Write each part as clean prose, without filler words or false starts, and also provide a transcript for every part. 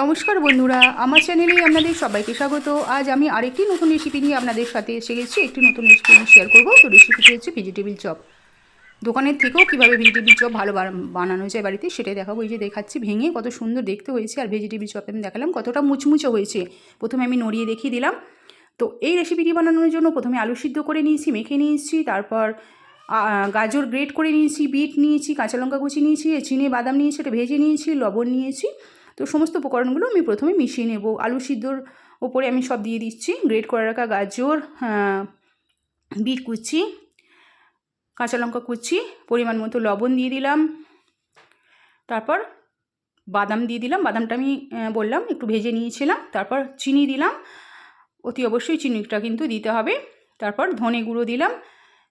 নমস্কার বন্ধুরা, আমার চ্যানেলে আপনাদের সবাইকে স্বাগত। আজ আমি আরেকটি নতুন রেসিপি নিয়ে আপনাদের সাথে এসে গেছি। একটি নতুন রেসিপি শেয়ার করব। তো রেসিপিটি হচ্ছে ভেজিটেবিল চপ। দোকানের থেকেও কীভাবে ভেজিটেবিল চপ ভালো বানানো যায় বাড়িতে সেটাই দেখাবো। এই যে দেখাচ্ছি ভেঙে কত সুন্দর দেখতে হয়েছে, আর ভেজিটেবিল চপ আমি দেখালাম কতটা মুচমুচে হয়েছে। প্রথমে আমি নড়িয়ে দেখিয়ে দিলাম। তো এই রেসিপিটি বানানোর জন্য প্রথমে আলু সিদ্ধ করে নিয়েছি, মেখে নিয়েছি, তারপর গাজর গ্রেট করে নিয়েছি, বিট নিয়েছি, কাঁচা লঙ্কা কুচি নিয়েছি, চিনি বাদাম নিয়েছি, এটা ভেজে নিয়েছি, লবণ নিয়েছি। তো সমস্ত উপকরণগুলো আমি প্রথমে মিশিয়ে নেব। আলু সিদ্ধর ওপরে আমি সব দিয়ে দিচ্ছি, গ্রেট করে রাখা গাজর, বিট কুচি, কাঁচা লঙ্কা কুচি, পরিমাণ মতো লবণ দিয়ে দিলাম, তারপর বাদাম দিয়ে দিলাম। বাদামটা আমি বললাম একটু ভেজে নিয়েছিলাম। তারপর চিনি দিলাম, অতি অবশ্যই চিনিটা কিন্তু দিতে হবে। তারপর ধনে গুঁড়ো দিলাম,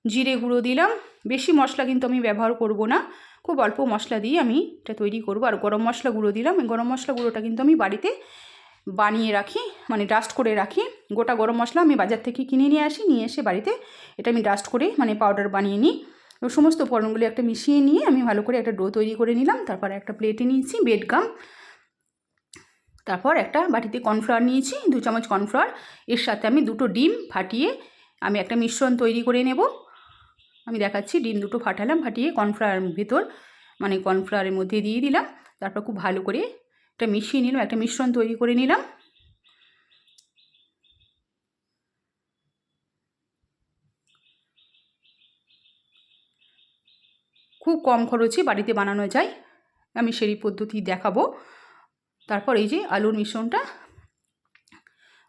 জিরে গুঁড়ো দিলাম। বেশি মশলা কিন্তু আমি ব্যবহার করব না, খুব অল্প মশলা দিয়ে আমি এটা তৈরি করব। আর গরম মশলা গুঁড়ো দিলাম। গরম মশলা গুঁড়োটা কিন্তু আমি বাড়িতে বানিয়ে রাখি, মানে ডাস্ট করে রাখি। গোটা গরম মশলা আমি বাজার থেকে কিনে নিয়ে আসি, নিয়ে এসে বাড়িতে এটা আমি ডাস্ট করে মানে পাউডার বানিয়ে নিই। তো সমস্ত উপকরণগুলো একটা মিশিয়ে নিয়ে আমি ভালো করে একটা ডো তৈরি করে নিলাম। তারপর একটা প্লেটে নিয়েছি বেডগাম, তারপর একটা বাটিতে কর্নফ্লাওয়ার নিয়েছি, 2 চামচ কর্নফ্লাওয়ার। এর সাথে আমি 2টো ডিম ফাটিয়ে আমি একটা মিশ্রণ তৈরি করে নেব। আমি দেখাচ্ছি, ডিম 2টো ফাটালাম, ফাটিয়ে কর্নফ্লাওয়ারের ভেতর মানে কর্নফ্লাওয়ারের মধ্যে দিয়ে দিলাম। তারপর খুব ভালো করে এটা মিশিয়ে নিলাম, একটা মিশ্রণ তৈরি করে নিলাম। খুব কম খরচে বাড়িতে বানানো যায়, আমি সেই পদ্ধতি দেখাবো। তারপর এই যে আলুর মিশ্রণটা,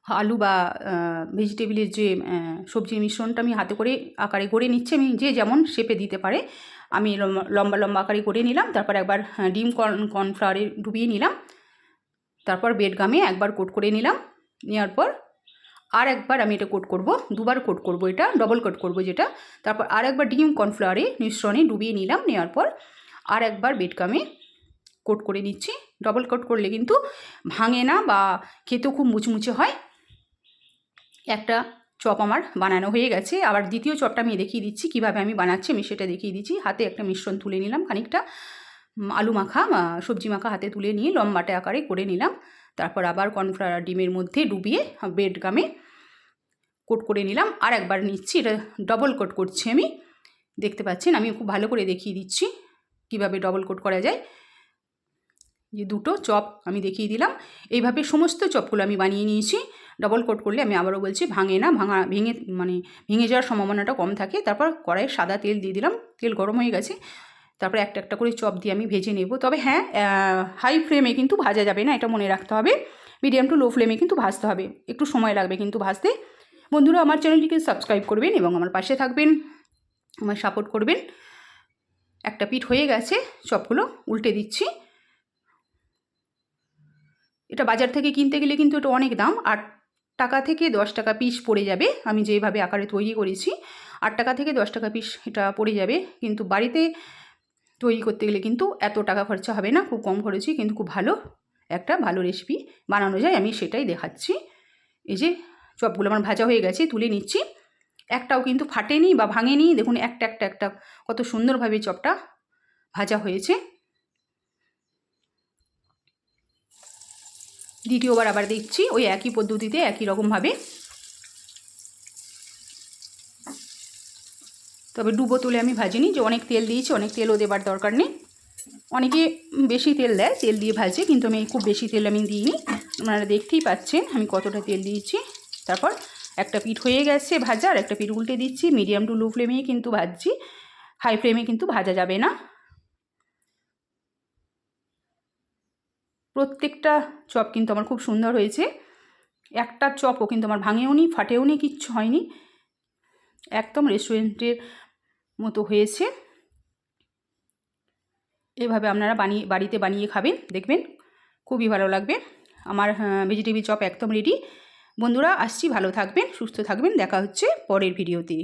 আলু বা ভেজিটেবিলের যে সবজির মিশ্রণটা আমি হাতে করে আকারে করে নিচ্ছি। আমি যে যেমন শেপে দিতে পারে আমি লম্বা লম্বা আকারে করে নিলাম। তারপর একবার ডিম কর্নফ্লাওয়ারে ডুবিয়ে নিলাম। তারপর বেডগামে একবার কোট করে নিলাম। নেওয়ার পর আর একবার আমি এটা কোট করব, 2বার কোট করব, এটা ডবল কোট করব যেটা। তারপর আর একবার ডিম কর্নফ্লাওয়ারে মিশ্রণে ডুবিয়ে নিলাম। নেওয়ার পর আর একবার বেডগামে কোট করে নিচ্ছি। ডবল কোট করলে কিন্তু ভাঙে না বা খেতেও খুব মুচমুচে হয়। একটা চপ আমার বানানো হয়ে গেছে। আবার দ্বিতীয় চপটা আমি দেখিয়ে দিচ্ছি কীভাবে আমি বানাচ্ছি, আমি সেটা দেখিয়ে দিচ্ছি। হাতে একটা মিশ্রণ তুলে নিলাম, খানিকটা আলু মাখা সবজি মাখা হাতে তুলে নিয়ে লম্বাটে আকারে করে নিলাম। তারপর আবার কর্নফ্লাওয়ার ডিমের মধ্যে ডুবিয়ে ব্রেডগামে কোট করে নিলাম। আর একবার নিচ্ছি, এটা ডবল কোট করছি আমি, দেখতে পাচ্ছেন। আমি খুব ভালো করে দেখিয়ে দিচ্ছি কিভাবে ডবল কোট করা যায়। যে 2টো চপ আমি দেখিয়ে দিলাম। এইভাবে সমস্ত চপগুলো আমি বানিয়ে নিয়েছি। ডবল কোট করলে আমি আবারও বলছি ভাঙে না, ভেঙে যাওয়ার সম্ভাবনাটা কম থাকে। তারপর কড়াইয়ে সাদা তেল দিয়ে দিলাম, তেল গরম হয়ে গেছে। তারপরে একটা একটা করে চপ দিয়ে আমি ভেজে নেব। তবে হ্যাঁ, হাই ফ্লেমে কিন্তু ভাজা যাবে না, এটা মনে রাখতে হবে। মিডিয়াম টু লো ফ্লেমে কিন্তু ভাজতে হবে, একটু সময় লাগবে কিন্তু ভাজতে। বন্ধুরা, আমার চ্যানেলটিকে সাবস্ক্রাইব করবেন এবং আমার পাশে থাকবেন, আমার সাপোর্ট করবেন। একটা পিঠ হয়ে গেছে, চপগুলো উল্টে দিচ্ছি। এটা বাজার থেকে কিনতে গেলে কিন্তু এটা অনেক দাম, 8 টাকা থেকে 10 টাকা পিস পড়ে যাবে। আমি যেভাবে আকারে তৈরি করেছি 8 টাকা থেকে 10 টাকা পিস এটা পড়ে যাবে। কিন্তু বাড়িতে তৈরি করতে গেলে কিন্তু এত টাকা খরচা হবে না, খুব কম খরচে কিন্তু খুব ভালো রেসিপি বানানো যায়, আমি সেটাই দেখাচ্ছি। এই যে চপগুলো আমার ভাজা হয়ে গেছে, তুলে নিচ্ছি। একটাও কিন্তু ফাটেনি বা ভাঙেনি, দেখুন একটা একটা একটা কত সুন্দরভাবে চপটা ভাজা হয়েছে। দ্বিতীয়বার আবার দিচ্ছি ওই একই পদ্ধতিতে, একই রকমভাবে। তবে ডুবো তুলে আমি ভাজিনি, যে অনেক তেল দিয়েছি, অনেক তেলও দেবার দরকার নেই। অনেকে বেশি তেল দেয়, তেল দিয়ে ভাজে, কিন্তু আমি খুব বেশি তেল আমি দিইনি। আপনারা দেখতেই পাচ্ছেন আমি কতটা তেল দিয়েছি। তারপর একটা পিঠ হয়ে গেছে ভাজা, আর একটা পিঠ উল্টে দিচ্ছি। মিডিয়াম টু লো ফ্লেমেই কিন্তু ভাজছি, হাই ফ্লেমে কিন্তু ভাজা যাবে না। প্রত্যেকটা চপ কিন্তু আমার খুব সুন্দর হয়েছে। একটা চপও কিন্তু আমার ভাঙেও নি, ফাটেও নি, কিচ্ছু হয়নি, একদম রেস্টুরেন্টের মতো হয়েছে। এভাবে আপনারা বাড়িতে বানিয়ে খাবেন, দেখবেন খুবই ভালো লাগবে। আমার ভেজিটেবিল চপ একদম রেডি। বন্ধুরা, আসছি, ভালো থাকবেন, সুস্থ থাকবেন, দেখা হচ্ছে পরের ভিডিওতে।